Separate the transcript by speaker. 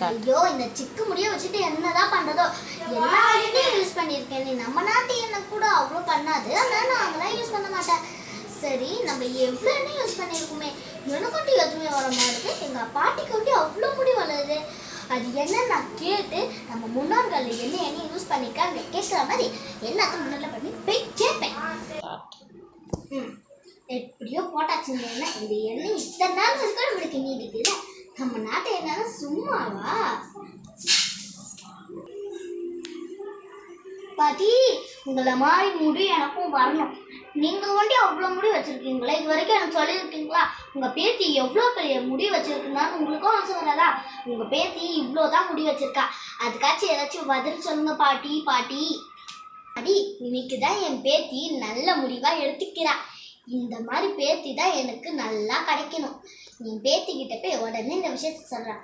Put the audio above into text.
Speaker 1: ஐயோ இந்த சிக்கு முடிய வச்சுட்டு என்னதான் பண்றதோ எல்லா எண்ணெயும் யூஸ் பண்ணியிருக்கேன். நீ நம்ம நாட்டு எண்ணெய் கூட அவ்வளோ பண்ணாது, அதனால நான் அதெல்லாம் யூஸ் பண்ண மாட்டேன். சரி நம்ம எவ்வளோ எண்ணெய் யூஸ் பண்ணியிருக்குமே, எனக்குட்டி எதுவுமே வர மாட்டேது, எங்கள் பாட்டிக்கு அவ்வளோ முடி வளருது. அது என்ன நான் கேட்டு நம்ம முன்னோர்கள் என்ன எண்ணெய் யூஸ் பண்ணிக்காங்க கேட்குற மாதிரி எல்லாத்தையும் முன்னாடி பண்ணி போய் கேட்பேன். எப்படியோ போட்டாச்சுங்க எண்ணெய். இந்த எண்ணெய் இத்தனை நாள் இருக்க நம்மளுக்கு நீடிக்குது. நம்ம நாட்டை என்னன்னா சும்மாவா? பாட்டி உங்களை மாதிரி முடி எனக்கும் வரணும். நீங்கள் அவ்வளோ முடி வச்சுருக்கீங்களா? இது வரைக்கும் எனக்கு சொல்லியிருக்கீங்களா? உங்கள் பேத்தி எவ்வளோ பெரிய முடி வச்சுருக்குனான்னு உங்களுக்கும் ஆசை வராதா? உங்கள் பேத்தி இவ்வளோ தான் முடி வச்சுருக்கா, அதுக்காச்சும் ஏதாச்சும் பதில் சொல்லுங்க பாட்டி. பாட்டி பாட்டி இன்னைக்கு தான் என் பேத்தி நல்ல முடிவாக எடுத்துக்கிறா. இந்த மாதிரி பேத்தி தான் எனக்கு நல்லா கிடைக்கணும். என் பேத்திக்கிட்ட போய் உடனே இந்த விஷயத்த சொல்கிறேன்.